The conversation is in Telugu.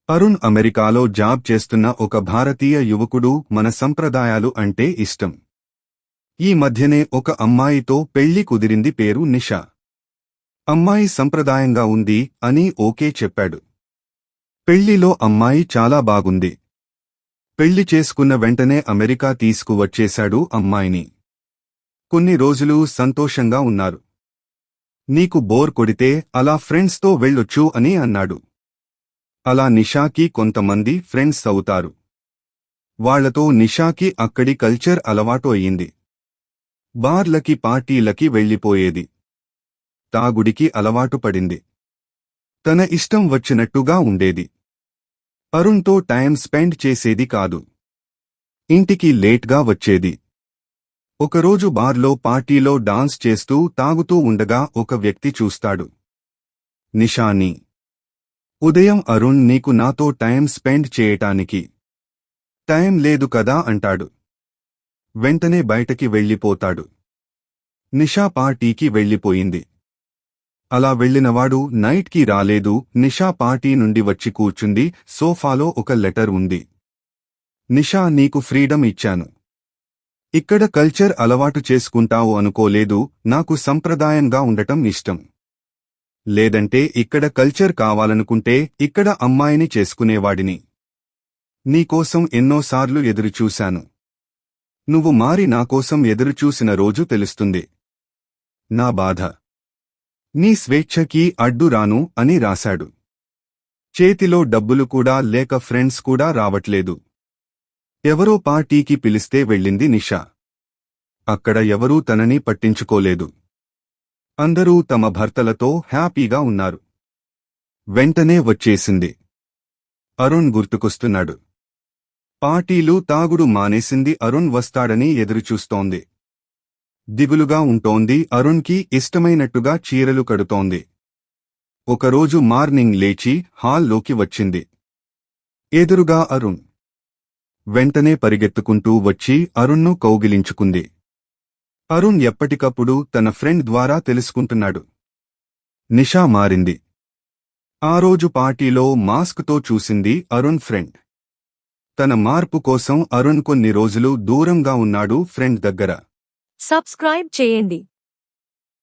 అరుణ్ అమెరికాలో జాబ్ చేస్తున్న ఒక భారతీయ యువకుడు. మన సంప్రదాయాలు అంటే ఇష్టం. ఈ మధ్యనే ఒక అమ్మాయితో పెళ్లి కుదిరింది. పేరు నిషా. అమ్మాయి సంప్రదాయంగా ఉంది అని ఓకే చెప్పాడు. పెళ్లిలో అమ్మాయి చాలా బాగుంది. పెళ్లి చేసుకున్న వెంటనే అమెరికా తీసుకువచ్చేశాడు అమ్మాయిని. కొన్ని రోజులు సంతోషంగా ఉన్నారు. నీకు బోర్ కొడితే అలా ఫ్రెండ్స్తో వెళ్ళొచ్చు అని అన్నాడు. అలా నిషాకి కొంతమంది ఫ్రెండ్స్ అవుతారు. వాళ్లతో నిషాకి అక్కడి కల్చర్ అలవాటు అయ్యింది. బార్లకి పార్టీలకి వెళ్ళిపోయేది. తాగుడికి అలవాటు పడింది. తన ఇష్టం వచ్చినట్టుగా ఉండేది. అరుణ్తో టైం స్పెండ్ చేసేది కాదు. ఇంటికి లేట్గా వచ్చేది. ఒకరోజు బార్లో పార్టీలో డాన్స్ చేస్తూ తాగుతూ ఉండగా ఒక వ్యక్తి చూస్తాడు. నిషాని. ఉదయం అరుణ్ నీకు నాతో టైం స్పెండ్ చేయటానికి టైం లేదు కదా అంటాడు. వెంటనే బయటకి వెళ్ళిపోతాడు. నిషా పార్టీకి వెళ్ళిపోయింది. అలా వెళ్ళినవాడు నైట్కి రాలేదు. నిషా పార్టీ నుండి వచ్చి కూర్చుంది. సోఫాలో ఒక లెటర్ ఉంది. నిషా, నీకు ఫ్రీడమ్ ఇచ్చాను. ఇక్కడ కల్చర్ అలవాటు చేసుకుంటావు అనుకోలేదు. నాకు సంప్రదాయంగా ఉండటం ఇష్టం. లేదంటే ఇక్కడ కల్చర్ కావాలనుకుంటే ఇక్కడ అమ్మాయిని చేసుకునేవాడిని. నీకోసం ఎన్నోసార్లు ఎదురుచూశాను. నువ్వు మారి నాకోసం ఎదురుచూసిన రోజు తెలుస్తుంది. నా బాధ. నీ స్వేచ్ఛకి అడ్డు రాను అని రాశాడు. చేతిలో డబ్బులు కూడా లేక ఫ్రెండ్స్ కూడా రావట్లేదు. ఎవరో పార్టీకి పిలిస్తే వెళ్ళింది నిషా. అక్కడ ఎవరూ తనని పట్టించుకోలేదు. అందరూ తమ భర్తలతో హ్యాపీగా ఉన్నారు. వెంటనే వచ్చేసింది. అరుణ్ గుర్తుకొస్తున్నాడు. పార్టీలు తాగుడు మానేసింది. అరుణ్ వస్తాడని ఎదురుచూస్తోంది. దిగులుగా ఉంటోంది. అరుణ్కి ఇష్టమైనట్టుగా చీరలు కడుతోంది. ఒకరోజు మార్నింగ్ లేచి హాల్లోకి వచ్చింది. ఎదురుగా అరుణ్. వెంటనే పరిగెత్తుకుంటూ వచ్చి అరుణ్ను కౌగిలించుకుంది. అరుణ్ ఎప్పటికప్పుడు తన ఫ్రెండ్ ద్వారా తెలుసుకుంటున్నాడు. నిషా మారింది. ఆ రోజు పార్టీలో మాస్క్తో చూసింది అరుణ్ ఫ్రెండ్. తన మార్పు కోసం అరుణ్ కొన్ని రోజులు దూరంగా ఉన్నాడు ఫ్రెండ్ దగ్గర. సబ్స్క్రైబ్ చేయండి.